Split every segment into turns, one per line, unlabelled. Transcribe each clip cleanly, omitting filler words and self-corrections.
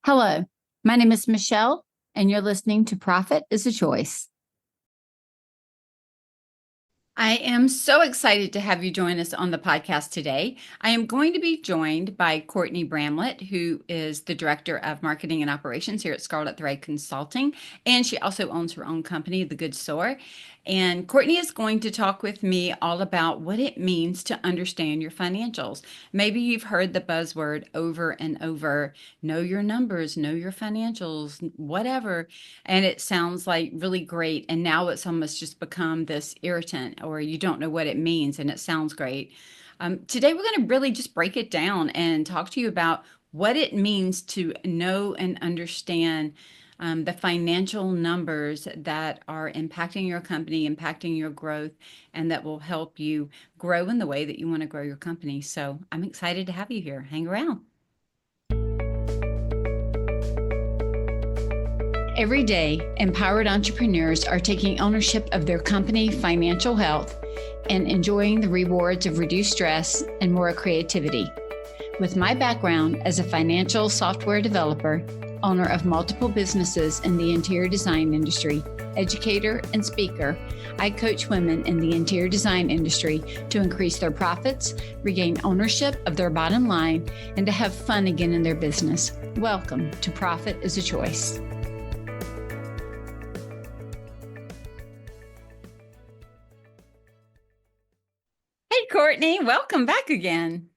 Hello, my name is Michelle, and you're listening to Profit is a Choice. I am so excited to have you join us on the podcast today. I am going to be joined by Courtney Bramlett, who is the Director of Marketing and Operations here at Scarlet Thread Consulting, and she also owns her own company, the Good Sower. And Courtney is going to talk with me all about what it means to understand your financials. Maybe you've heard the buzzword over and over, know your numbers, know your financials, whatever. And it sounds like really great. And now it's almost just become this irritant, or you don't know what it means, and it sounds great. Today, we're going to really just break it down and talk to you about what it means to know and understand the financial numbers that are impacting your company, impacting your growth, and that will help you grow in the way that you want to grow your company. So I'm excited to have you here. Hang around. Every day, empowered entrepreneurs are taking ownership of their company financial health and enjoying the rewards of reduced stress and more creativity. With my background as a financial software developer, owner of multiple businesses in the interior design industry, educator, and speaker, I coach women in the interior design industry to increase their profits, regain ownership of their bottom line, and to have fun again in their business. Welcome to Profit is a Choice. Hey, Courtney, welcome back again.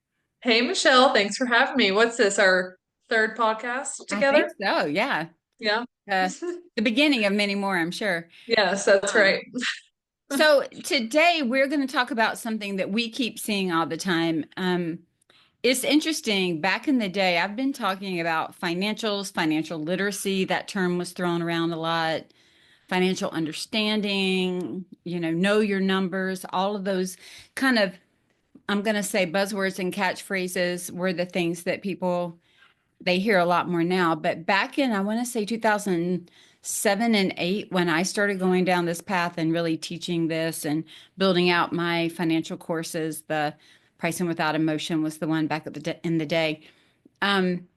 Hey, Michelle, thanks for having me. What's this, our third podcast
I think
together?
so, yeah.
Yeah.
Uh, the beginning of many more, I'm sure.
Yes, that's
Um,
right.
so today we're going to talk about something that we keep seeing all the time. It's interesting. Back in the day, I've been talking about financials, financial literacy. That term was thrown around a lot. Financial understanding, know your numbers, all of those kind of, I'm going to say buzzwords and catchphrases were the things that they hear a lot more now. But back in, I want to say 2007 and 8, when I started going down this path and really teaching this and building out my financial courses, the Pricing Without Emotion was the one back in the day. Um,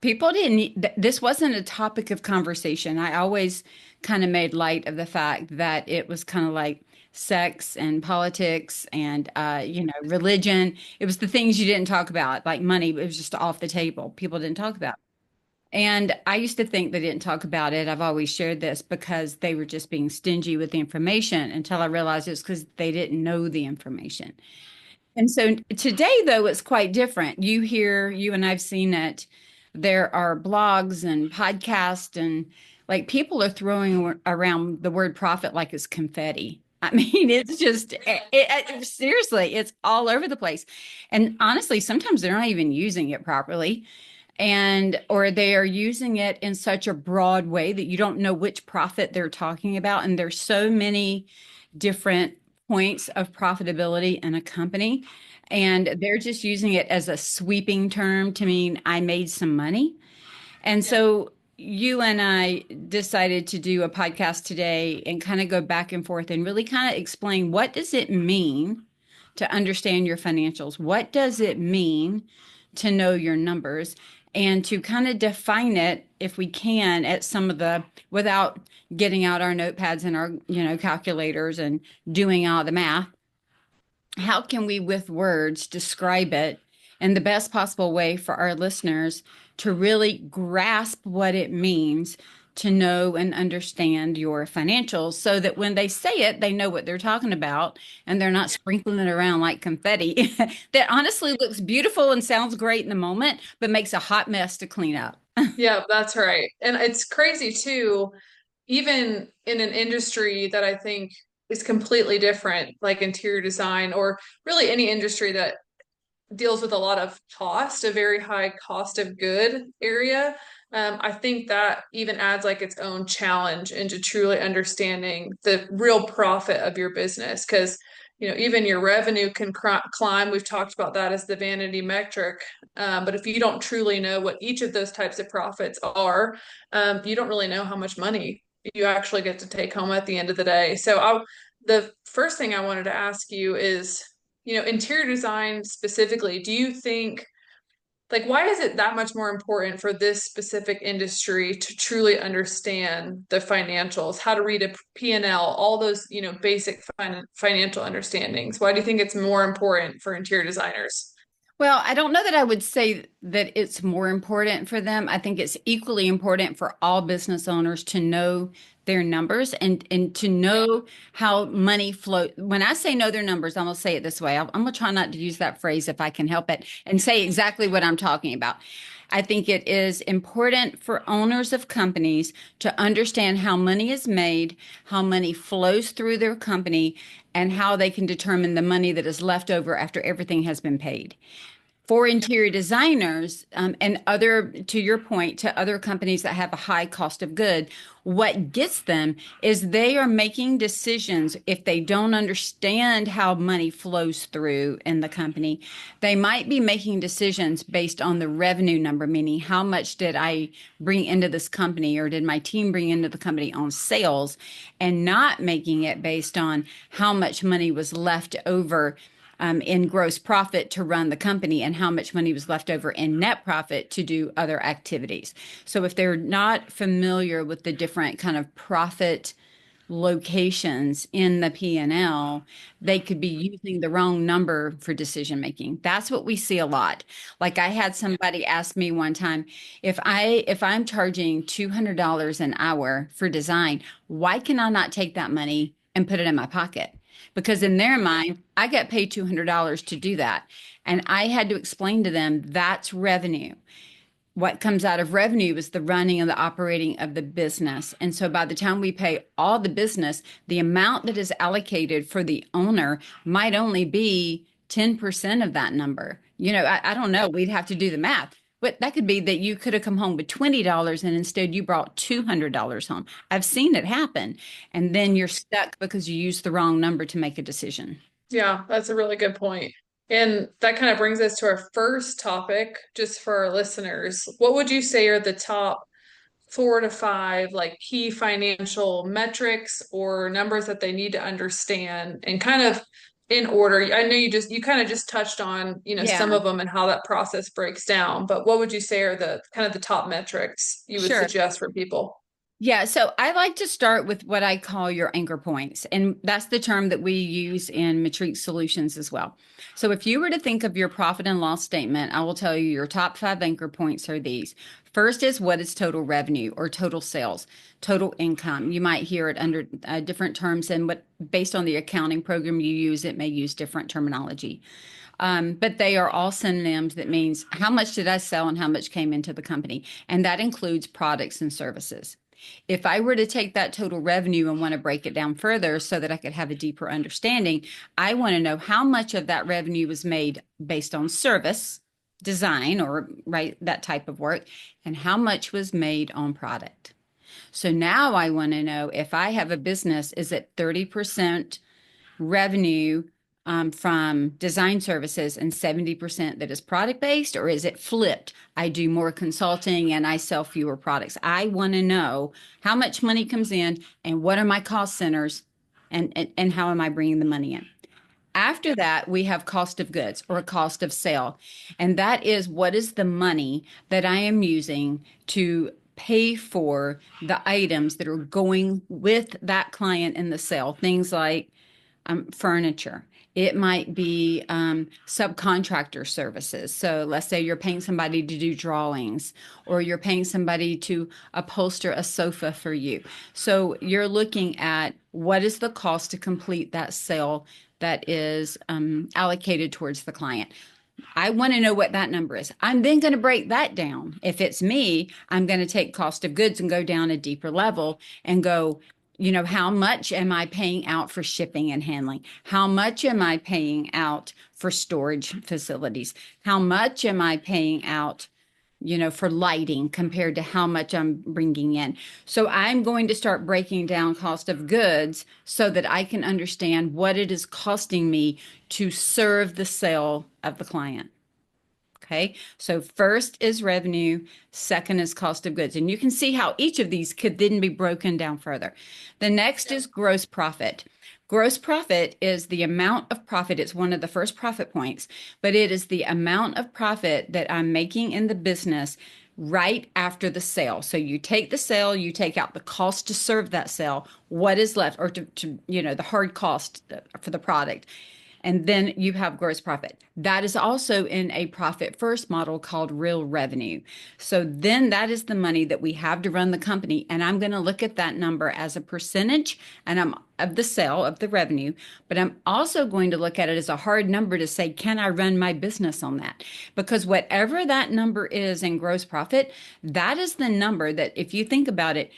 People didn't, this wasn't a topic of conversation. I always kind of made light of the fact that it was kind of like sex and politics and, religion. It was the things you didn't talk about, like money. It was just off the table. People didn't talk about. And I used to think they didn't talk about it. I've always shared this because they were just being stingy with the information until I realized it's because they didn't know the information. And so today, though, it's quite different. You and I've seen it. There are blogs and podcasts, and like people are throwing around the word profit like it's confetti. I mean, it's just, seriously, it's all over the place. And honestly, sometimes they're not even using it properly. Or they are using it in such a broad way that you don't know which profit they're talking about. And there's so many different points of profitability in a company. And they're just using it as a sweeping term to mean I made some money. And
Yeah.
so you and I decided to do a podcast today and kind of go back and forth and really kind of explain, what does it mean to understand your financials? What does it mean to know your numbers? And to kind of define it, if we can, at some of the, without getting out our notepads and our, calculators and doing all the math, how can we, with words, describe it in the best possible way for our listeners to really grasp what it means to know and understand your financials, so that when they say it, they know what they're talking about and they're not sprinkling it around like confetti that honestly looks beautiful and sounds great in the moment, but makes a hot mess to clean up.
Yeah, that's right. And it's crazy too, even in an industry that I think is completely different, like interior design, or really any industry that deals with a lot of cost, a very high cost of good area. I think that even adds like its own challenge into truly understanding the real profit of your business. Because, even your revenue can climb. We've talked about that as the vanity metric. But if you don't truly know what each of those types of profits are, you don't really know how much money you actually get to take home at the end of the day. The first thing I wanted to ask you is, interior design specifically, do you think like why is it that much more important for this specific industry to truly understand the financials, how to read a P&L, all those, basic financial understandings? Why do you think it's more important for interior designers?
Well, I don't know that I would say that it's more important for them. I think it's equally important for all business owners to know their numbers and to know how money flow. When I say know their numbers, I'm going to say it this way. I'm going to try not to use that phrase if I can help it and say exactly what I'm talking about. I think it is important for owners of companies to understand how money is made, how money flows through their company, and how they can determine the money that is left over after everything has been paid for interior designers and other, to your point, to other companies that have a high cost of good, what gets them is they are making decisions. If they don't understand how money flows through in the company, they might be making decisions based on the revenue number, meaning how much did I bring into this company or did my team bring into the company on sales, and not making it based on how much money was left over in gross profit to run the company and how much money was left over in net profit to do other activities. So if they're not familiar with the different kind of profit locations in the P&L, they could be using the wrong number for decision making. That's what we see a lot. Like I had somebody ask me one time, if I'm charging $200 an hour for design, why can I not take that money and put it in my pocket? Because in their mind, I got paid $200 to do that. And I had to explain to them that's revenue. What comes out of revenue is the running and the operating of the business. And so by the time we pay all the business, the amount that is allocated for the owner might only be 10% of that number. I don't know. We'd have to do the math. But that could be that you could have come home with $20 and instead you brought $200 home. I've seen it happen. And then you're stuck because you used the wrong number to make a decision.
Yeah, that's a really good point. And that kind of brings us to our first topic, just for our listeners. What would you say are the top 4 to 5 like key financial metrics or numbers that they need to understand, and kind of in order? I know you kind of just touched on, some
Yeah,
of them and how that process breaks down, but what would you say are the kind of the top metrics you would
sure.
suggest for people?
Yeah, so I like to start with what I call your anchor points. And that's the term that we use in Matrix Solutions as well. So if you were to think of your profit and loss statement, I will tell you your top 5 anchor points are these. First is what is total revenue or total sales, total income. You might hear it under different terms, and what based on the accounting program you use, it may use different terminology. But they are all synonyms that means how much did I sell and how much came into the company. And that includes products and services. If I were to take that total revenue and want to break it down further so that I could have a deeper understanding, I want to know how much of that revenue was made based on service, design, or right, that type of work, and how much was made on product. So now I want to know if I have a business, is it 30% revenue from design services and 70% that is product based, or is it flipped? I do more consulting and I sell fewer products. I want to know how much money comes in and what are my cost centers, and how am I bringing the money in. After that, we have cost of goods or cost of sale. And that is what is the money that I am using to pay for the items that are going with that client in the sale. Things like furniture. It might be subcontractor services. So let's say you're paying somebody to do drawings, or you're paying somebody to upholster a sofa for you. So you're looking at what is the cost to complete that sale that is allocated towards the client. I want to know what that number is. I'm then going to break that down. If it's me, I'm going to take cost of goods and go down a deeper level and go, how much am I paying out for shipping and handling? How much am I paying out for storage facilities? How much am I paying out, for lighting compared to how much I'm bringing in? So I'm going to start breaking down cost of goods so that I can understand what it is costing me to serve the sale of the client. Okay, so first is revenue, second is cost of goods. And you can see how each of these could then be broken down further. The next is gross profit. Gross profit is the amount of profit. It's one of the first profit points, but it is the amount of profit that I'm making in the business right after the sale. So you take the sale, you take out the cost to serve that sale, what is left, or the hard cost for the product. And then you have gross profit. That is also in a profit first model called real revenue. So then that is the money that we have to run the company. And I'm going to look at that number as a percentage and I'm of the sale of the revenue, but I'm also going to look at it as a hard number to say, can I run my business on that? Because whatever that number is in gross profit, that is the number that if you think about it,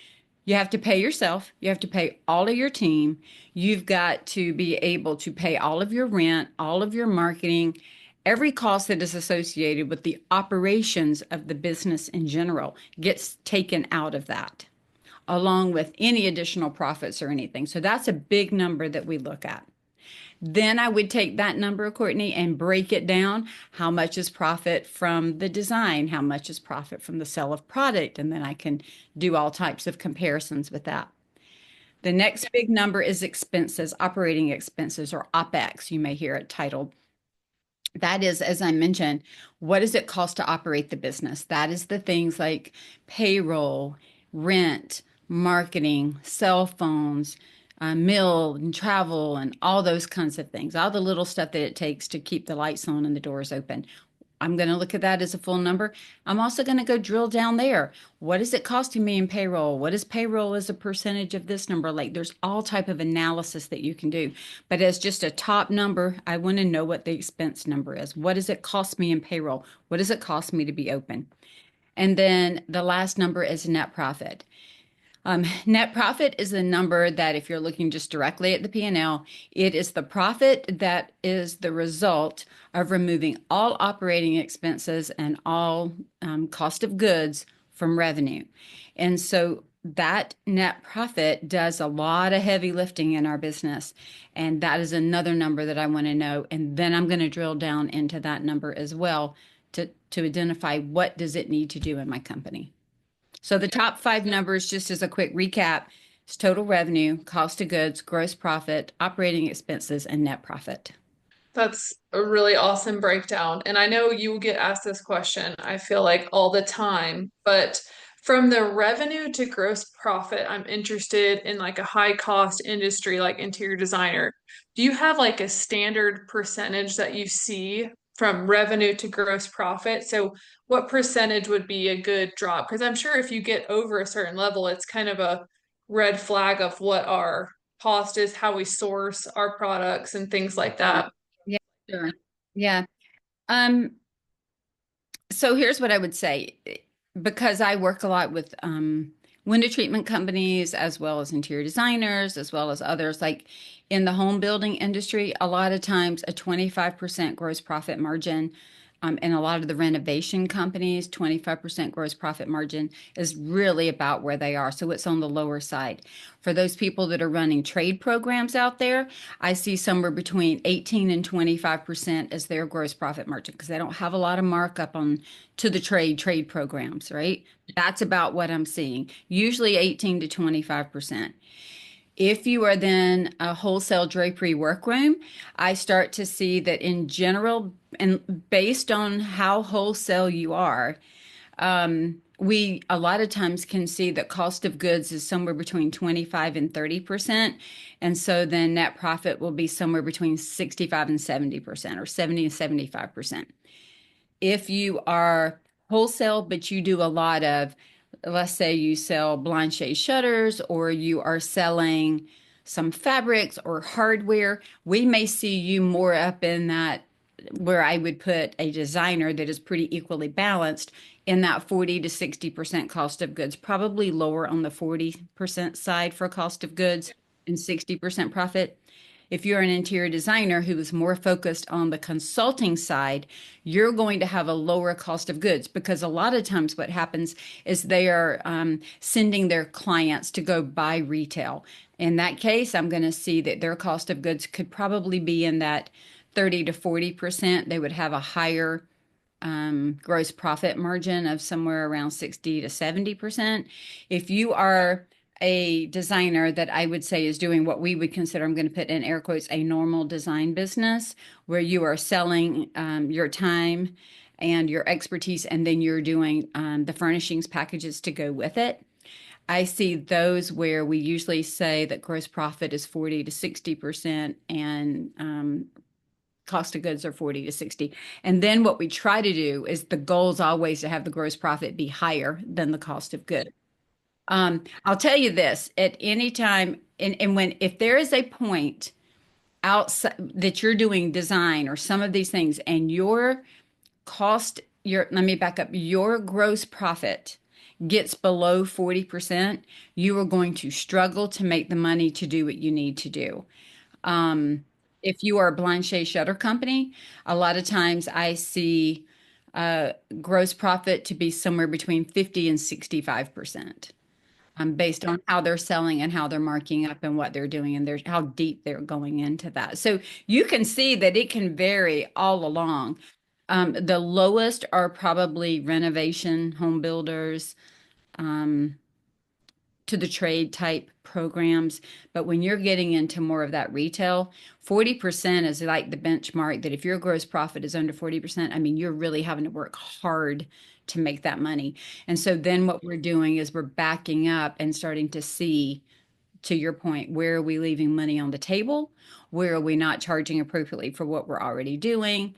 you have to pay yourself. You have to pay all of your team. You've got to be able to pay all of your rent, all of your marketing, every cost that is associated with the operations of the business in general gets taken out of that, along with any additional profits or anything. So that's a big number that we look at. Then I would take that number, Courtney, and break it down. How much is profit from the design? How much is profit from the sale of product? And then I can do all types of comparisons with that. The next big number is expenses, operating expenses, or OPEX. You may hear it titled. That is, as I mentioned, what does it cost to operate the business? That is the things like payroll, rent, marketing, cell phones, meal and travel, and all those kinds of things, all the little stuff that it takes to keep the lights on and the doors open. I'm going to look at that as a full number. I'm also going to go drill down there. What is it costing me in payroll? What is payroll as a percentage of this number? Like there's all type of analysis that you can do. But as just a top number, I want to know what the expense number is. What does it cost me in payroll? What does it cost me to be open? And then the last number is net profit. Net profit is the number that if you're looking just directly at the P&L, it is the profit that is the result of removing all operating expenses and all cost of goods from revenue. And so that net profit does a lot of heavy lifting in our business. And that is another number that I want to know. And then I'm going to drill down into that number as well to identify what does it need to do in my company. So the top five numbers, just as a quick recap, is total revenue, cost of goods, gross profit, operating expenses, and net profit.
That's a really awesome breakdown. And I know you get asked this question, I feel like all the time, but from the revenue to gross profit, I'm interested in like a high cost industry like interior designer. Do you have like a standard percentage that you see from revenue to gross profit? So what percentage would be a good drop? Because I'm sure if you get over a certain level, it's kind of a red flag of what our cost is, how we source our products and things like that.
Yeah, sure. Yeah. Um, so here's what I would say, because I work a lot with window treatment companies as well as interior designers, as well as others, like in the home building industry, a lot of times a 25% gross profit margin. And a lot of the renovation companies, 25% gross profit margin is really about where they are. So it's on the lower side. For those people that are running trade programs out there, I see somewhere between 18 and 25% as their gross profit margin because they don't have a lot of markup on to the trade programs, right? That's about what I'm seeing. Usually 18 to 25%. If you are then a wholesale drapery workroom, I start to see that in general, and based on how wholesale you are, we a lot of times can see that cost of goods is somewhere between 25 and 30%. And so then net profit will be somewhere between 65 and 70% or 70 and 75%. If you are wholesale, but you do a lot of, let's say you sell blind shade shutters or you are selling some fabrics or hardware, we may see you more up in that where I would put a designer that is pretty equally balanced in that 40 to 60% cost of goods, probably lower on the 40% side for cost of goods and 60% profit. If you're an interior designer who is more focused on the consulting side, you're going to have a lower cost of goods because a lot of times what happens is they are sending their clients to go buy retail. In that case, I'm going to see that their cost of goods could probably be in that 30 to 40%. They would have a higher gross profit margin of somewhere around 60 to 70%. If you are a designer that I would say is doing what we would consider, I'm going to put in air quotes, a normal design business where you are selling your time and your expertise, and then you're doing the furnishings packages to go with it. I see those where we usually say that gross profit is 40 to 60% and cost of goods are 40 to 60. And then what we try to do is the goal is always to have the gross profit be higher than the cost of goods. I'll tell you this at any time, and when if there is a point outside that you're doing design or some of these things and your cost, your let me back up, your gross profit gets below 40%, you are going to struggle to make the money to do what you need to do. Um, if you are a Blanchet Shutter Company, a lot of times I see uh, gross profit to be somewhere between 50 and 65%, based on how they're selling and how they're marking up and what they're doing and how deep they're going into that. So you can see that it can vary all along. The lowest are probably renovation, home builders, um, to the trade type programs. But when you're getting into more of that retail, 40% is like the benchmark that if your gross profit is under 40%, I mean, you're really having to work hard to make that money. And so then what we're doing is we're backing up and starting to see, to your point, where are we leaving money on the table? Where are we not charging appropriately for what we're already doing?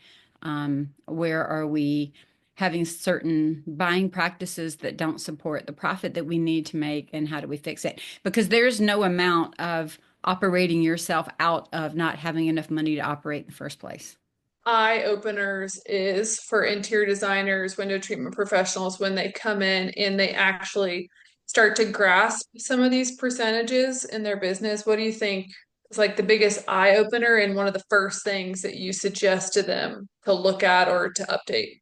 Where are we having certain buying practices that don't support the profit that we need to make? And how do we fix it? Because there's no amount of operating yourself out of not having enough money to operate in the first place.
Eye openers is for interior designers, window treatment professionals when they come in and they actually start to grasp some of these percentages in their business. What do you think is like the biggest eye opener and one of the first things that you suggest to them to look at or to update?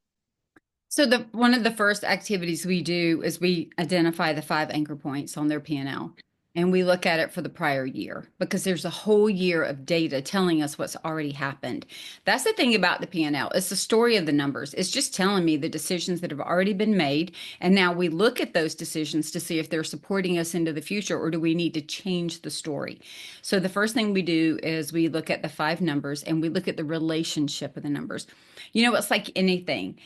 So the one of the first activities we do is we identify the five anchor points on their P&L and we look at it for the prior year because there's a whole year of data telling us what's already happened. That's the thing about the P&L. It's the story of the numbers. It's just telling me the decisions that have already been made, and now we look at those decisions to see if they're supporting us into the future or do we need to change the story. So the first thing we do is we look at the five numbers and we look at the relationship of the numbers. You know, it's like anything.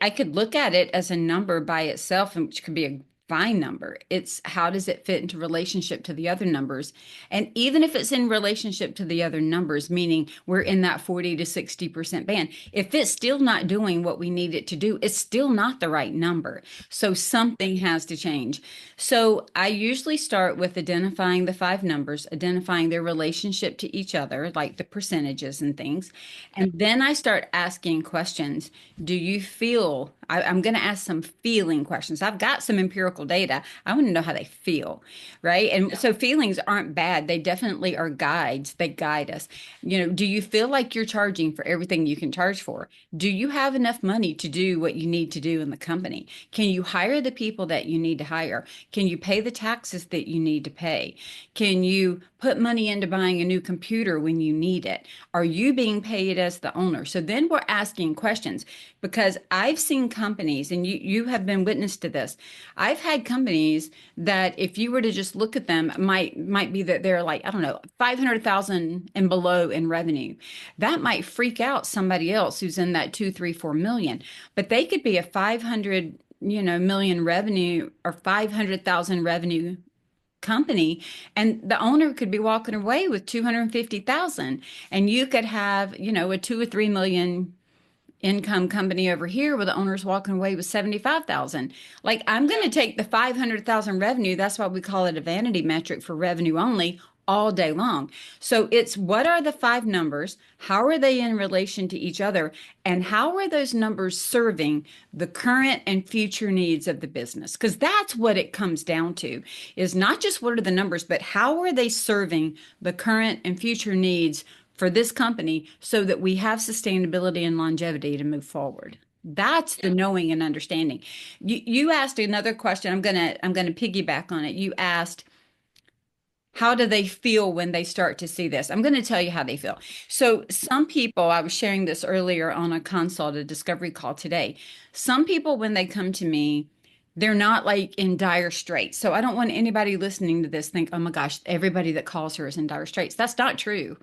I could look at it as a number by itself, which could be a fine number. It's how does it fit into relationship to the other numbers? And even if it's in relationship to the other numbers, meaning we're in that 40 to 60% band, if it's still not doing what we need it to do, it's still not the right number. So something has to change. So I usually start with identifying the five numbers, identifying their relationship to each other, like the percentages and things. And then I start asking questions. Do you feel, I'm going to ask some feeling questions. I've got some empirical data. I want to know how they feel, right? And so feelings aren't bad. They definitely are guides. They guide us. You know, do you feel like you're charging for everything you can charge for? Do you have enough money to do what you need to do in the company? Can you hire the people that you need to hire? Can you pay the taxes that you need to pay? Can you put money into buying a new computer when you need it? Are you being paid as the owner? So then we're asking questions because I've seen companies, and you have been witness to this. I've had companies that if you were to just look at them, might be that they're like, I don't know, 500,000 and below in revenue. That might freak out somebody else who's in that 2, 3, 4 million, but they could be a 500, million revenue or 500,000 revenue company, and the owner could be walking away with 250,000, and you could have a 2 or 3 million income company over here where the owner's walking away with 75,000. Like, I'm going to take the 500,000 revenue. That's why we call it a vanity metric for revenue only all day long. So it's what are the five numbers? How are they in relation to each other? And how are those numbers serving the current and future needs of the business? Because that's what it comes down to, is not just what are the numbers, but how are they serving the current and future needs for this company so that we have sustainability and longevity to move forward. That's the knowing and understanding. You asked another question. I'm gonna piggyback on it. You asked, how do they feel when they start to see this? I'm going to tell you how they feel. So some people, I was sharing this earlier on a consult, a discovery call today. Some people, when they come to me, they're not like in dire straits. So I don't want anybody listening to this think, oh my gosh, everybody that calls her is in dire straits. That's not true.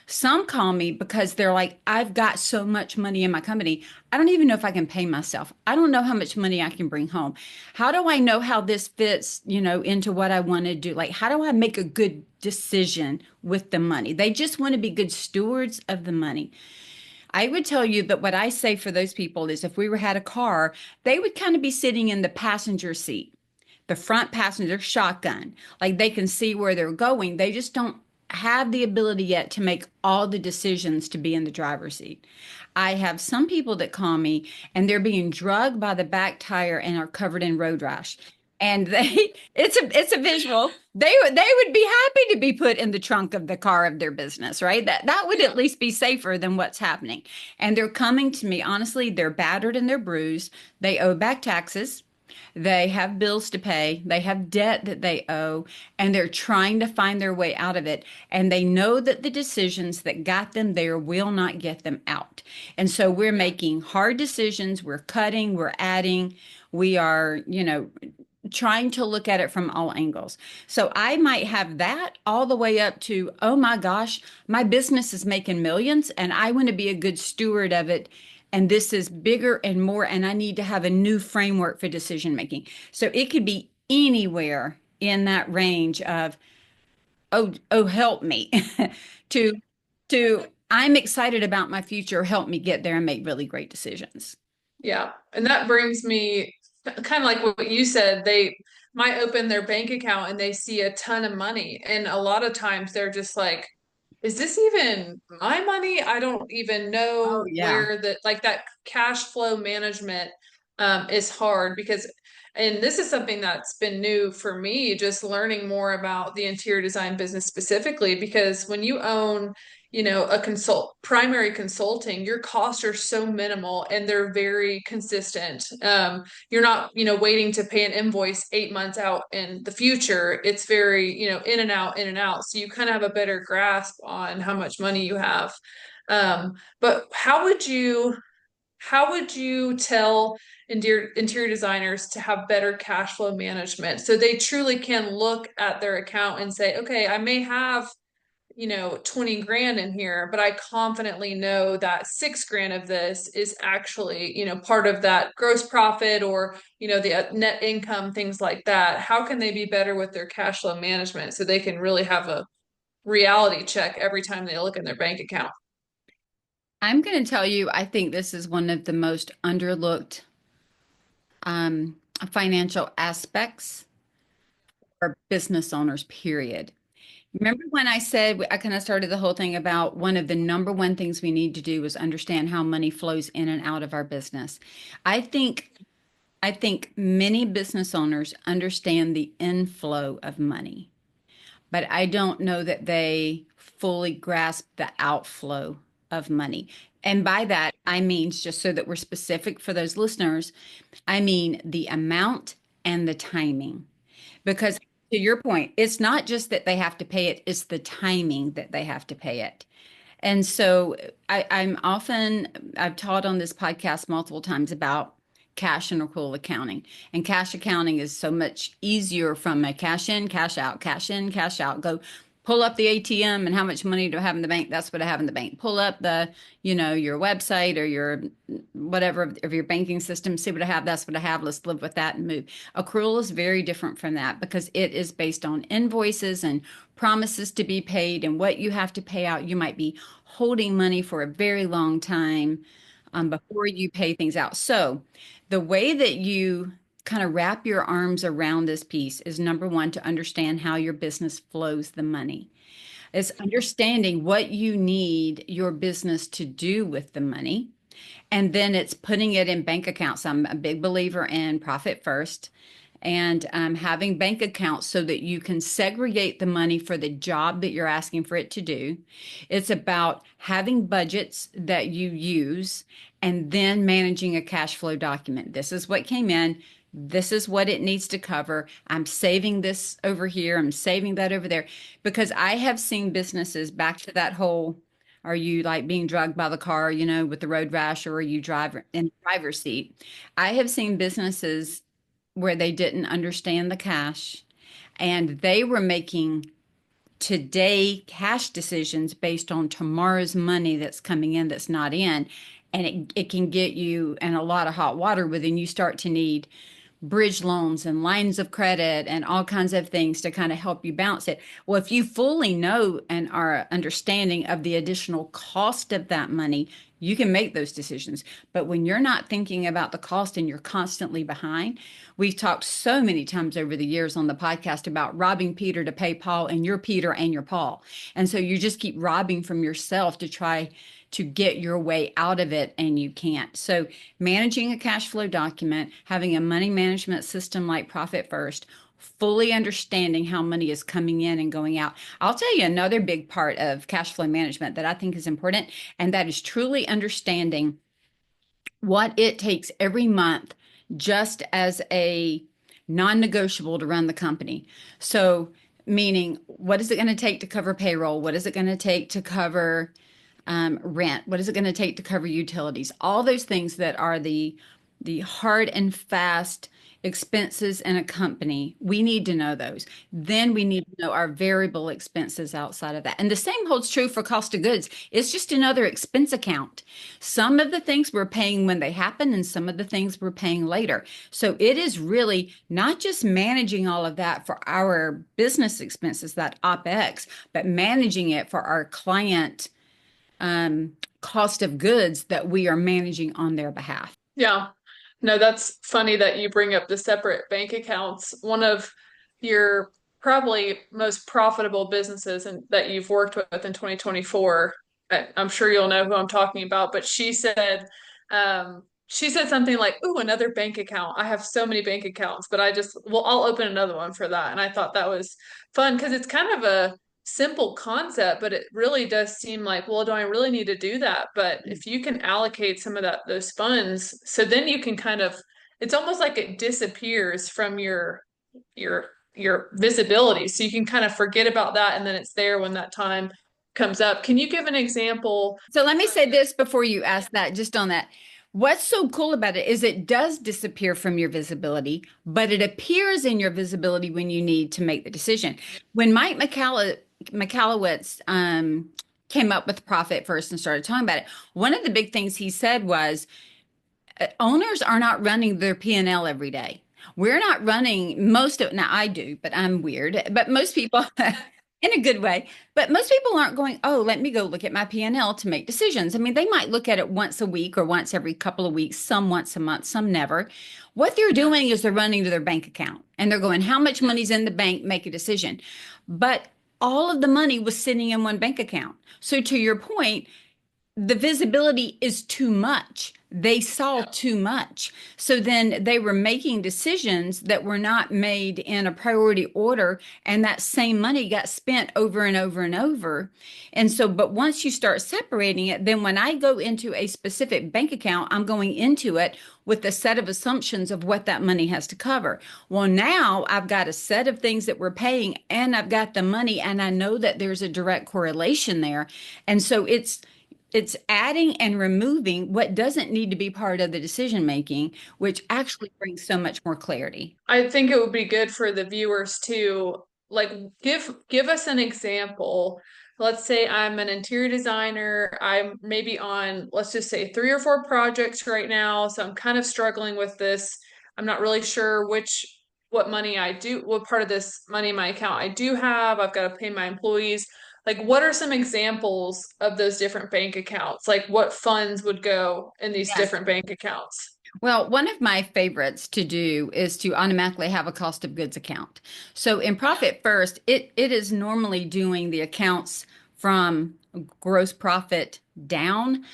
Some call me because they're like, I've got so much money in my company. I don't even know if I can pay myself. I don't know how much money I can bring home. How do I know how this fits, into what I want to do? Like, how do I make a good decision with the money? They just want to be good stewards of the money. I would tell you that what I say for those people is if we were had a car, they would kind of be sitting in the passenger seat, the front passenger shotgun. Like they can see where they're going. They just don't have the ability yet to make all the decisions to be in the driver's seat. I have some people that call me and they're being drugged by the back tire and are covered in road rash. And they it's a visual. They would be happy to be put in the trunk of the car of their business, right? That would
Yeah.
at least be safer than what's happening. And they're coming to me, honestly, they're battered and they're bruised. They owe back taxes. They have bills to pay. They have debt that they owe, and they're trying to find their way out of it. And they know that the decisions that got them there will not get them out. And so we're making hard decisions. We're cutting, we're adding, we are, trying to look at it from all angles. So I might have that all the way up to, oh my gosh, my business is making millions and I want to be a good steward of it. And this is bigger and more, and I need to have a new framework for decision making. So it could be anywhere in that range of, oh, help me to, I'm excited about my future. Help me get there and make really great decisions.
Yeah. And that brings me kind of like what you said, they might open their bank account and they see a ton of money. And a lot of times they're just like, is this even my money? I don't even
Oh,
know
yeah.
where the like that cash flow management is hard because and this is something that's been new for me, just learning more about the interior design business specifically, because when you own a primary consulting, your costs are so minimal and they're very consistent. You're not waiting to pay an invoice 8 months out in the future. It's very in and out, in and out, so you kind of have a better grasp on how much money you have. But how would you tell interior designers to have better cash flow management so they truly can look at their account and say, okay, I may have 20 grand in here, but I confidently know that 6 grand of this is actually, part of that gross profit or, the net income, things like that. How can they be better with their cash flow management so they can really have a reality check every time they look in their bank account?
I'm going to tell you, I think this is one of the most underlooked financial aspects for business owners, period. Remember when I said I kind of started the whole thing about one of the number one things we need to do is understand how money flows in and out of our business. I think I think many business owners understand the inflow of money, but I don't know that they fully grasp the outflow of money. And by that, I mean, just so that we're specific for those listeners, I mean the amount and the timing. Because to your point, it's not just that they have to pay it, it's the timing that they have to pay it. And so I've taught on this podcast multiple times about cash and accrual accounting. And cash accounting is so much easier from a cash in, cash out, cash in, cash out. Go pull up the ATM and how much money do I have in the bank? That's what I have in the bank. Pull up your website or your whatever of your banking system, see what I have. That's what I have. Let's live with that and move. Accrual is very different from that because it is based on invoices and promises to be paid and what you have to pay out. You might be holding money for a very long time before you pay things out. So the way that you kind of wrap your arms around this piece is number one, to understand how your business flows the money. It's understanding what you need your business to do with the money. And then it's putting it in bank accounts. I'm a big believer in profit first and having bank accounts so that you can segregate the money for the job that you're asking for it to do. It's about having budgets that you use and then managing a cash flow document. This is what came in. This is what it needs to cover. I'm saving this over here. I'm saving that over there because I have seen businesses back to that whole, are you like being drugged by the car, with the road rash, or are you driver in the driver's seat? I have seen businesses where they didn't understand the cash and they were making today cash decisions based on tomorrow's money that's coming in that's not in. And it can get you in a lot of hot water when you start to need bridge loans and lines of credit and all kinds of things to kind of help you balance it. Well, if you fully know and are understanding of the additional cost of that money, you can make those decisions. But when you're not thinking about the cost and you're constantly behind, we've talked so many times over the years on the podcast about robbing Peter to pay Paul, and you're Peter and you're Paul. And so you just keep robbing from yourself to try to get your way out of it, and you can't. So managing a cash flow document, having a money management system like Profit First, fully understanding how money is coming in and going out. I'll tell you another big part of cash flow management that I think is important, and that is truly understanding what it takes every month just as a non-negotiable to run the company. So meaning, what is it going to take to cover payroll? What is it going to take to cover rent? What is it going to take to cover utilities? All those things that are the hard and fast expenses in a company. We need to know those. Then we need to know our variable expenses outside of that. And the same holds true for cost of goods. It's just another expense account. Some of the things we're paying when they happen, and some of the things we're paying later. So it is really not just managing all of that for our business expenses, that OpEx, but managing it for our client cost of goods that we are managing on their behalf.
Yeah. No, that's funny that you bring up the separate bank accounts. One of your probably most profitable businesses that you've worked with in 2024, I'm sure you'll know who I'm talking about, but she said something like, "Ooh, another bank account. I have so many bank accounts, but I'll open another one for that." And I thought that was fun because it's kind of a simple concept, but it really does seem like, well, do I really need to do that? But if you can allocate some of those funds, so then you can kind of, it's almost like it disappears from your your visibility. So you can kind of forget about that and then it's there when that time comes up. Can you give an example?
So let me say this before you ask that, just on that. What's so cool about it is it does disappear from your visibility, but it appears in your visibility when you need to make the decision. When Mike Michalowicz came up with Profit First and started talking about it, one of the big things he said was owners are not running their P&L every day. We're not running most of, now I do, but I'm weird, but most people in a good way, but most people aren't going, oh, let me go look at my P&L to make decisions. I mean, they might look at it once a week or once every couple of weeks, some once a month, some never. What they're doing is they're running to their bank account and they're going, how much money's in the bank, make a decision. But all of the money was sitting in one bank account. So to your point, the visibility is too much. They saw too much. So then they were making decisions that were not made in a priority order. And that same money got spent over and over and over. And so, but once you start separating it, then when I go into a specific bank account, I'm going into it with a set of assumptions of what that money has to cover. Well, now I've got a set of things that we're paying and I've got the money and I know that there's a direct correlation there. And so it's adding and removing what doesn't need to be part of the decision making, which actually brings so much more clarity.
I think it would be good for the viewers to like give us an example. Let's say I'm an interior designer. I'm maybe on, let's just say 3 or 4 projects right now. So I'm kind of struggling with this. I'm not really sure what money I do, what part of this money in my account I do have. I've got to pay my employees. Like, what are some examples of those different bank accounts? Like, what funds would go in these
Yes.
different bank accounts?
Well, one of my favorites to do is to automatically have a cost of goods account. So in Profit First, it is normally doing the accounts from gross profit down.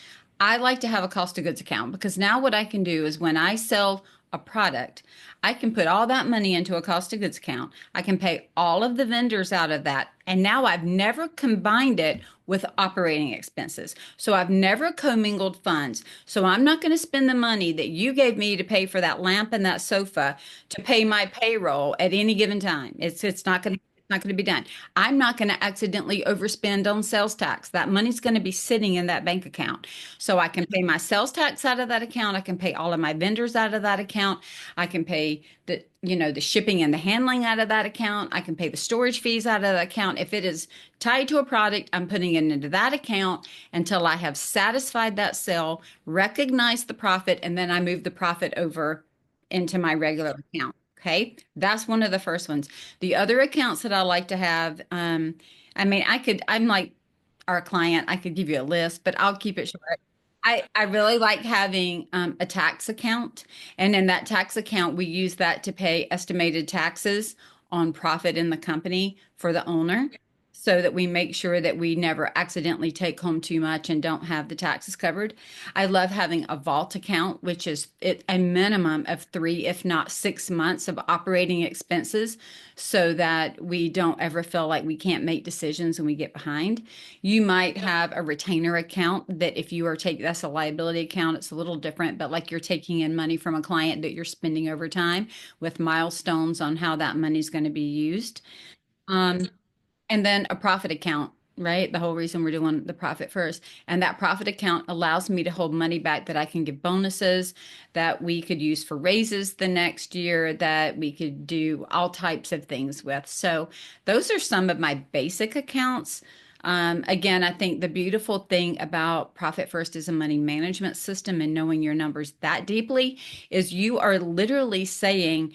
I like to have a cost of goods account because now what I can do is when I sell a product, I can put all that money into a cost of goods account. I can pay all of the vendors out of that. And now I've never combined it with operating expenses. So I've never commingled funds. So I'm not going to spend the money that you gave me to pay for that lamp and that sofa to pay my payroll at any given time. It's not going to be done. I'm not going to accidentally overspend on sales tax. That money's going to be sitting in that bank account. So I can pay my sales tax out of that account. I can pay all of my vendors out of that account. I can pay the shipping and the handling out of that account. I can pay the storage fees out of that account. If it is tied to a product, I'm putting it into that account until I have satisfied that sale, recognize the profit, and then I move the profit over into my regular account. Okay. That's one of the first ones. The other accounts that I like to have, I mean, I'm like our client, I could give you a list, but I'll keep it short. I really like having a tax account. And in that tax account, we use that to pay estimated taxes on profit in the company for the owner so that we make sure that we never accidentally take home too much and don't have the taxes covered. I love having a vault account, which is a minimum of 3, if not 6 months of operating expenses so that we don't ever feel like we can't make decisions and we get behind. You might have a retainer account that if you are taking, that's a liability account. It's a little different, but like you're taking in money from a client that you're spending over time with milestones on how that money is going to be used. Um, and then a profit account, right? The whole reason we're doing the profit first. And that profit account allows me to hold money back that I can give bonuses, that we could use for raises the next year, that we could do all types of things with. So those are some of my basic accounts. Again, I think the beautiful thing about Profit First as a money management system and knowing your numbers that deeply is you are literally saying,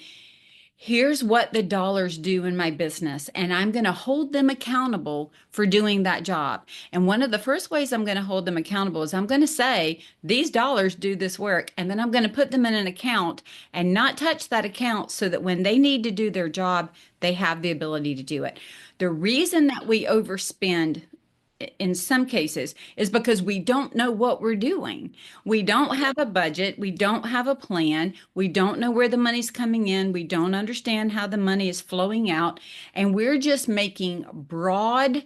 here's what the dollars do in my business, and I'm going to hold them accountable for doing that job. And one of the first ways I'm going to hold them accountable is I'm going to say, these dollars do this work, and then I'm going to put them in an account and not touch that account so that when they need to do their job, they have the ability to do it. The reason that we overspend in some cases is because we don't know what we're doing. We don't have a budget. We don't have a plan. We don't know where the money's coming in. We don't understand how the money is flowing out. And we're just making broad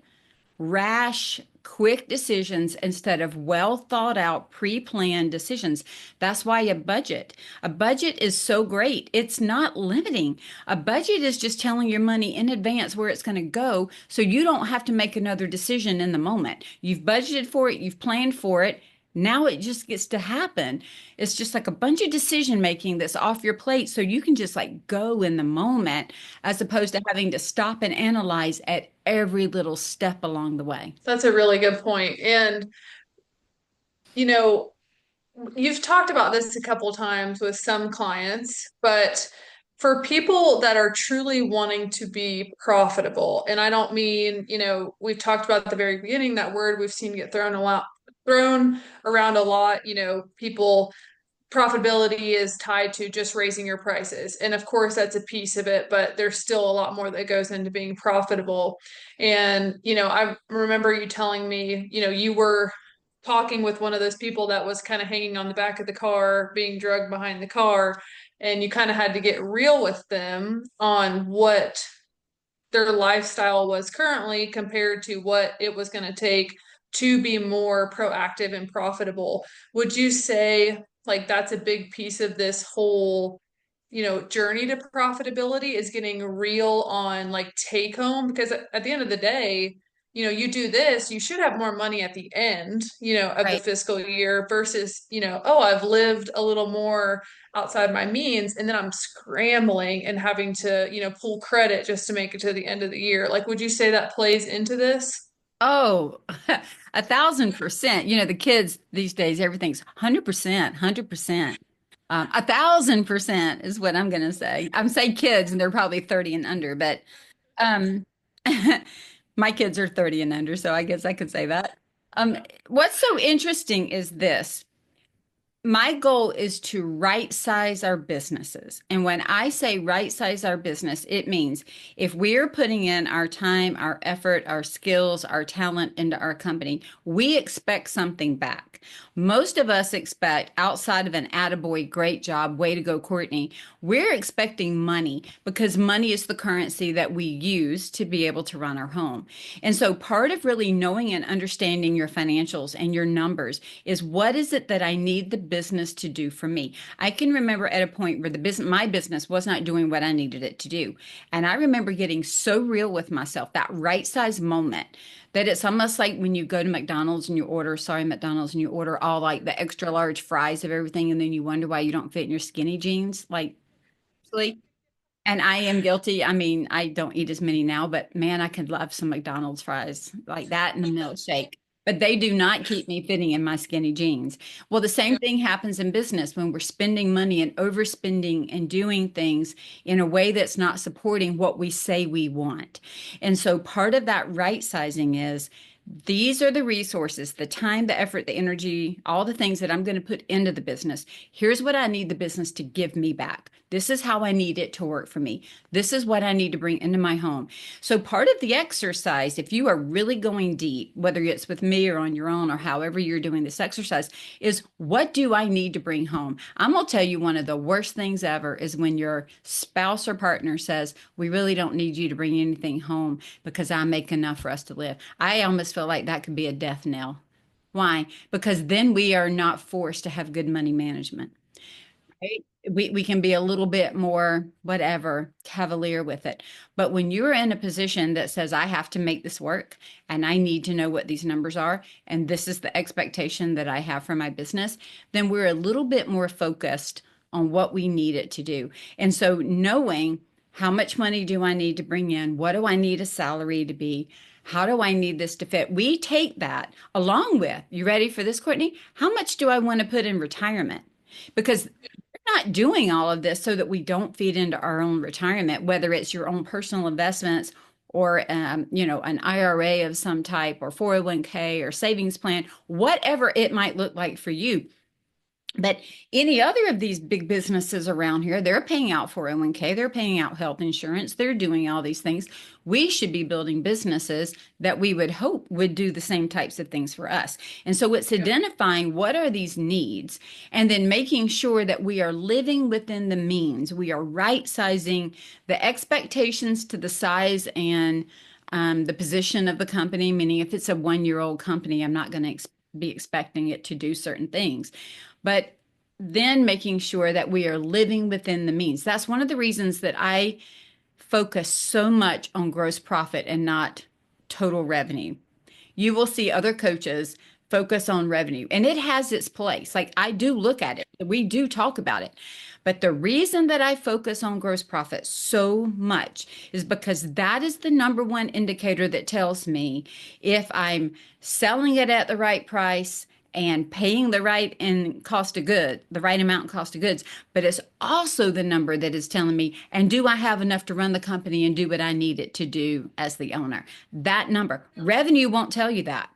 rash, quick decisions instead of well thought out, pre planned decisions. That's why a budget is so great. It's not limiting. A budget is just telling your money in advance where it's going to go so you don't have to make another decision in the moment. You've budgeted for it, you've planned for it. Now it just gets to happen. It's just like a bunch of decision making that's off your plate so you can just like go in the moment as opposed to having to stop and analyze at every little step along the way.
That's a really good point. And, you know, you've talked about this a couple times with some clients, but for people that are truly wanting to be profitable, and I don't mean, we've talked about at the very beginning that word we've seen get thrown around a lot, people profitability is tied to just raising your prices. And of course, that's a piece of it, but there's still a lot more that goes into being profitable. And, I remember you telling me, you were talking with one of those people that was kind of hanging on the back of the car, being drugged behind the car. And you kind of had to get real with them on what their lifestyle was currently compared to what it was going to take to be more proactive and profitable. Would you say like that's a big piece of this whole, journey to profitability is getting real on like take home? Because at the end of the day, you do this, you should have more money at the end, of the
Right.
fiscal year versus, oh, I've lived a little more outside my means and then I'm scrambling and having to, pull credit just to make it to the end of the year. Like, would you say that plays into this?
Oh, 1,000%. The kids these days, everything's 100%, 100%. 1,000% is what I'm going to say. I'm saying kids, and they're probably 30 and under, but um, my kids are 30 and under, so I guess I could say that. Um, what's so interesting is this. My goal is to right size our businesses. And when I say right size our business, it means if we're putting in our time, our effort, our skills, our talent into our company, we expect something back. Most of us expect, outside of an attaboy, great job, way to go, Courtney, we're expecting money because money is the currency that we use to be able to run our home. And so part of really knowing and understanding your financials and your numbers is what is it that I need the business to do for me. I can remember at a point where my business was not doing what I needed it to do. And I remember getting so real with myself, that right size moment, that it's almost like when you go to McDonald's and you order, sorry, McDonald's, and you order all like the extra large fries of everything, and then you wonder why you don't fit in your skinny jeans. Like, And I am guilty. I mean, I don't eat as many now, but man, I could love some McDonald's fries like that and a milkshake. But they do not keep me fitting in my skinny jeans. Well, the same thing happens in business when we're spending money and overspending and doing things in a way that's not supporting what we say we want. And so part of that right sizing is these are the resources, the time, the effort, the energy, all the things that I'm going to put into the business. Here's what I need the business to give me back. This is how I need it to work for me. This is what I need to bring into my home. So, part of the exercise, if you are really going deep, whether it's with me or on your own or however you're doing this exercise, is what do I need to bring home? I'm going to tell you one of the worst things ever is when your spouse or partner says, we really don't need you to bring anything home because I make enough for us to live. I almost feel like that could be a death knell. Why? Because then we are not forced to have good money management. Right? We can be a little bit more whatever cavalier with it. But when you're in a position that says, I have to make this work and I need to know what these numbers are, and this is the expectation that I have for my business, then we're a little bit more focused on what we need it to do. And so knowing how much money do I need to bring in? What do I need a salary to be? How do I need this to fit? We take that along with, you ready for this, Courtney? How much do I want to put in retirement? Because we're not doing all of this so that we don't feed into our own retirement, whether it's your own personal investments or an IRA of some type or 401k or savings plan, whatever it might look like for you. But any other of these big businesses around here, they're paying out 401k, they're paying out health insurance, they're doing all these things. We should be building businesses that we would hope would do the same types of things for us. And so it's identifying what are these needs and then making sure that we are living within the means. We are right sizing the expectations to the size and the position of the company, meaning if it's a 1 year old company, I'm not going to be expecting it to do certain things. But then making sure that we are living within the means. That's one of the reasons that I focus so much on gross profit and not total revenue. You will see other coaches focus on revenue, and it has its place. Like I do look at it, we do talk about it. But the reason that I focus on gross profit so much is because that is the number one indicator that tells me if I'm selling it at the right price and paying the right in cost of good, the right amount in cost of goods, but it's also the number that is telling me, and do I have enough to run the company and do what I need it to do as the owner? That number. Revenue won't tell you that.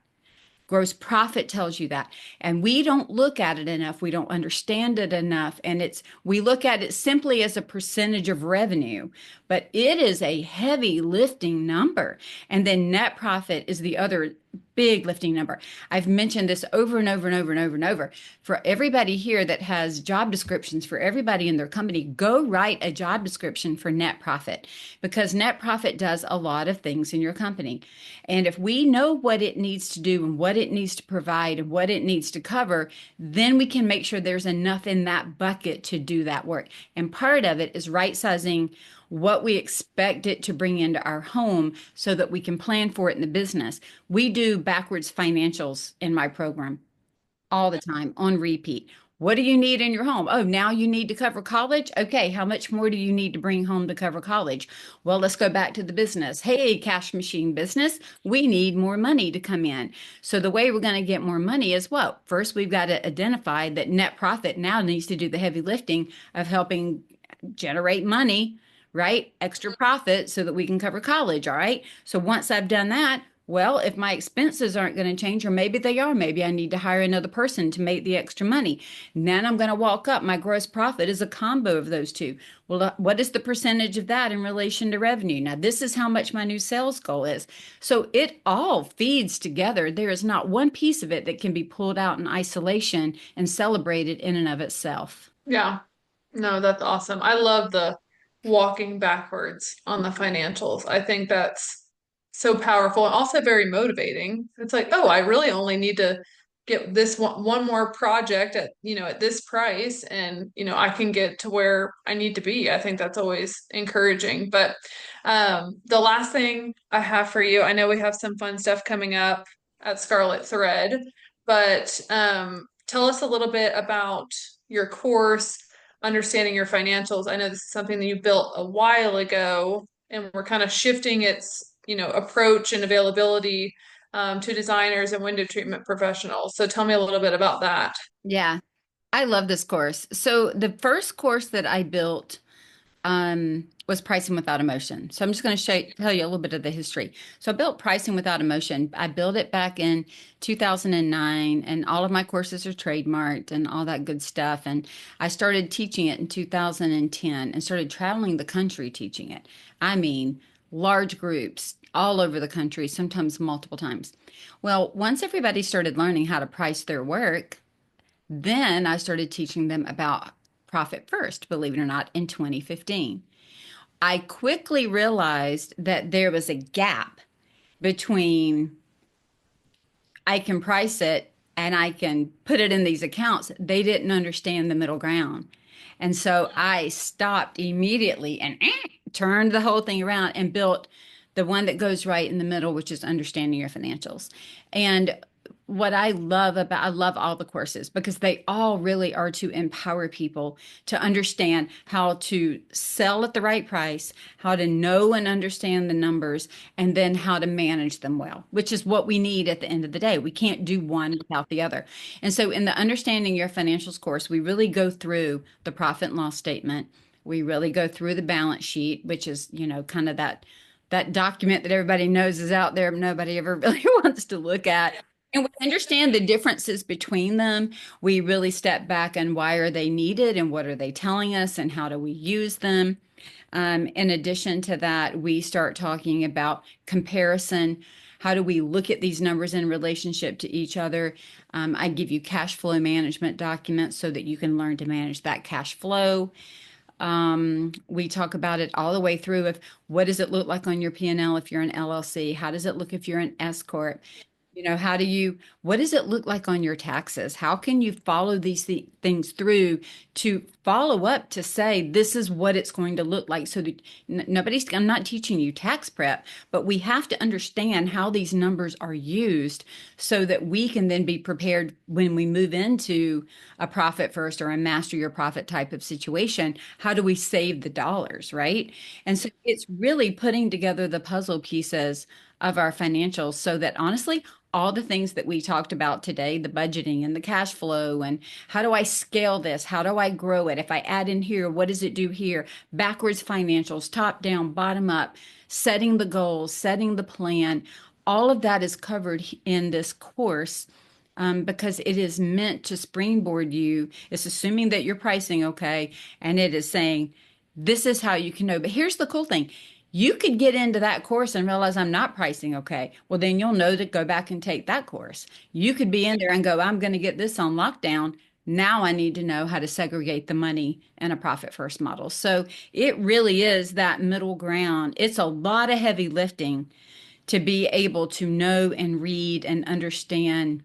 Gross profit tells you that. And we don't look at it enough. We don't understand it enough. And we look at it simply as a percentage of revenue, but it is a heavy lifting number. And then net profit is the other big lifting number. I've mentioned this over and over and over and over and over. For everybody here that has job descriptions for everybody in their company, go write a job description for net profit because net profit does a lot of things in your company. And if we know what it needs to do and what it needs to provide and what it needs to cover, then we can make sure there's enough in that bucket to do that work. And part of it is right sizing what we expect it to bring into our home so that we can plan for it in the business. We do backwards financials in my program all the time on repeat. What do you need in your home? Oh, now you need to cover college? Okay, how much more do you need to bring home to cover college? Well, let's go back to the business. Hey, cash machine business, we need more money to come in. So the way we're going to get more money is what? First, we've got to identify that net profit now needs to do the heavy lifting of helping generate money, right? Extra profit so that we can cover college. All right. So once I've done that, well, if my expenses aren't going to change, or maybe they are, maybe I need to hire another person to make the extra money. Then I'm going to walk up. My gross profit is a combo of those two. Well, what is the percentage of that in relation to revenue? Now, this is how much my new sales goal is. So it all feeds together. There is not one piece of it that can be pulled out in isolation and celebrated in and of itself.
Yeah. No, that's awesome. I love the walking backwards on the financials. I think that's so powerful and also very motivating. It's like, oh, I really only need to get this one more project at, at this price and, I can get to where I need to be. I think that's always encouraging. But the last thing I have for you, I know we have some fun stuff coming up at Scarlet Thread, but tell us a little bit about your course, understanding your financials. I know this is something that you built a while ago, and we're kind of shifting its, approach and availability to designers and window treatment professionals. So tell me a little bit about that.
Yeah, I love this course. So the first course that I built was Pricing Without Emotion. So I'm just going to tell you a little bit of the history. So I built Pricing Without Emotion. I built it back in 2009, and all of my courses are trademarked and all that good stuff. And I started teaching it in 2010 and started traveling the country teaching it. I mean, large groups all over the country, sometimes multiple times. Well, once everybody started learning how to price their work, then I started teaching them about profit first, believe it or not, in 2015. I quickly realized that there was a gap between I can price it and I can put it in these accounts. They didn't understand the middle ground. And so I stopped immediately and turned the whole thing around and built the one that goes right in the middle, which is understanding your financials. And what I love all the courses because they all really are to empower people to understand how to sell at the right price, how to know and understand the numbers, and then how to manage them well, which is what we need at the end of the day. We can't do one without the other. And so in the Understanding Your Financials course, we really go through the profit and loss statement. We really go through the balance sheet, which is, kind of that document that everybody knows is out there, nobody ever really wants to look at. And we understand the differences between them. We really step back and why are they needed and what are they telling us and how do we use them? In addition to that, we start talking about comparison. How do we look at these numbers in relationship to each other? I give you cash flow management documents so that you can learn to manage that cash flow. We talk about it all the way through of what does it look like on your P&L if you're an LLC? How does it look if you're an S corp? What does it look like on your taxes? How can you follow these things through to follow up to say, this is what it's going to look like? So that I'm not teaching you tax prep, but we have to understand how these numbers are used so that we can then be prepared when we move into a profit first or a master your profit type of situation. How do we save the dollars, right? And so it's really putting together the puzzle pieces of our financials so that honestly, all the things that we talked about today, the budgeting and the cash flow, and how do I scale this? How do I grow it? If I add in here, what does it do here? Backwards financials, top down, bottom up, setting the goals, setting the plan. All of that is covered in this course. Because it is meant to springboard you. It's assuming that you're pricing okay, and it is saying, this is how you can know. But here's the cool thing. You could get into that course and realize I'm not pricing okay. Well, then you'll know to go back and take that course. You could be in there and go, I'm going to get this on lockdown. Now I need to know how to segregate the money in a profit first model. So it really is that middle ground. It's a lot of heavy lifting to be able to know and read and understand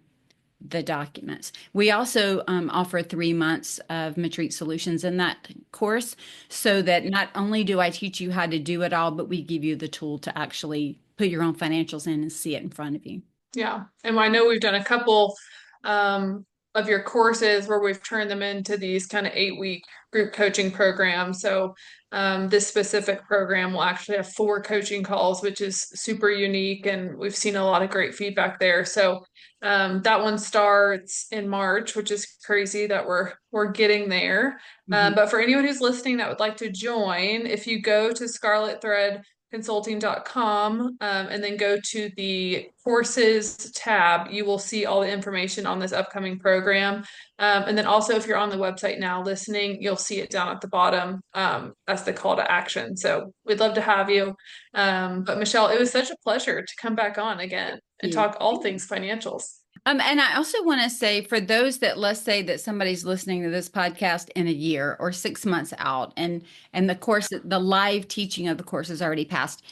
the documents. We also offer 3 months of Matreat Solutions in that course so that not only do I teach you how to do it all, but we give you the tool to actually put your own financials in and see it in front of you.
Yeah. And I know we've done a couple of your courses where we've turned them into these kind of 8-week group coaching programs. So this specific program will actually have 4 coaching calls, which is super unique. And we've seen a lot of great feedback there. So that one starts in March, which is crazy that we're getting there.
Mhm.
But for anyone who's listening that would like to join, if you go to Scarlet Thread consulting.com and then go to the courses tab, you will see all the information on this upcoming program. And then also, if you're on the website now listening, you'll see it down at the bottom as the call to action. So we'd love to have you. But Michelle, it was such a pleasure to come back on again and
You.
talk all things financials.
And I also want to say for those that let's say that somebody's listening to this podcast in a year or 6 months out, and the course, the live teaching of the course is already passed.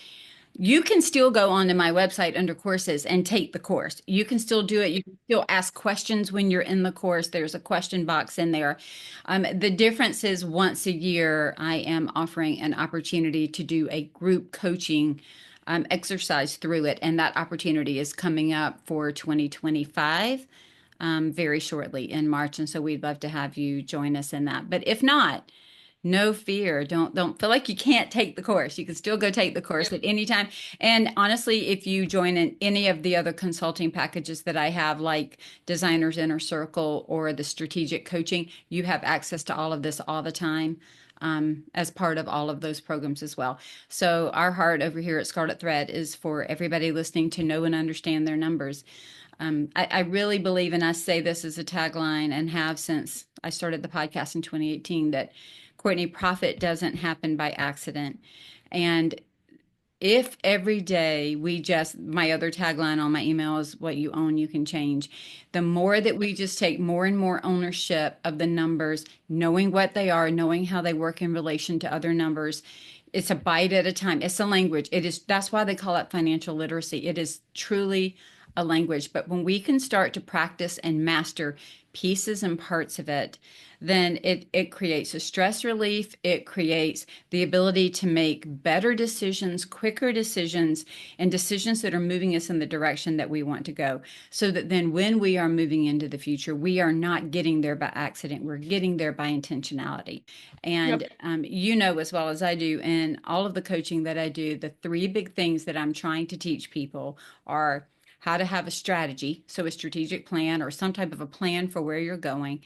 You can still go onto my website under courses and take the course. You can still do it. You can still ask questions when you're in the course. There's a question box in there. The difference is once a year, I am offering an opportunity to do a group coaching exercise through it. And that opportunity is coming up for 2025. very shortly in March. And so we'd love to have you join us in that. But if not, no fear. Don't feel like you can't take the course. You can still go take the course at any time. And honestly, if you join in any of the other consulting packages that I have, like Designer's Inner Circle or the strategic coaching, you have access to all of this all the time, as part of all of those programs as well. So our heart over here at Scarlet Thread is for everybody listening to know and understand their numbers. I really believe, and I say this as a tagline and have since I started the podcast in 2018, that Courtney, profit doesn't happen by accident. And if every day we just, my other tagline on my email is what you own, you can change. The more that we just take more and more ownership of the numbers, knowing what they are, knowing how they work in relation to other numbers, it's a bite at a time. It's a language. It is, that's why they call it financial literacy. It is truly a language. But when we can start to practice and master pieces and parts of it, then it creates a stress relief. It creates the ability to make better decisions, quicker decisions, and decisions that are moving us in the direction that we want to go. So that then when we are moving into the future, we are not getting there by accident. We're getting there by intentionality. And you know as well as I do, in all of the coaching that I do, the three big things that I'm trying to teach people are how to have a strategy, so a strategic plan or some type of a plan for where you're going,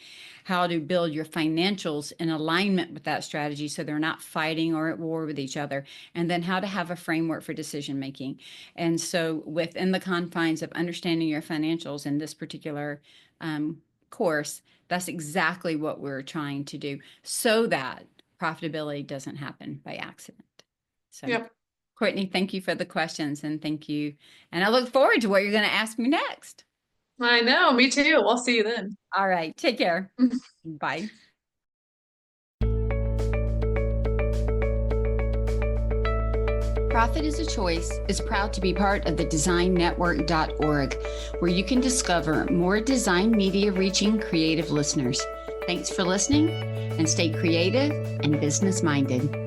how to build your financials in alignment with that strategy so they're not fighting or at war with each other, and then how to have a framework for decision making. And so within the confines of understanding your financials in this particular course, that's exactly what we're trying to do so that profitability doesn't happen by accident. So Courtney, thank you for the questions, and thank you. And I look forward to what you're going to ask me next.
I know, me too. We'll see you then.
All right. Take care. Bye. Profit is a Choice is proud to be part of the designnetwork.org, where you can discover more design media reaching creative listeners. Thanks for listening, and stay creative and business minded.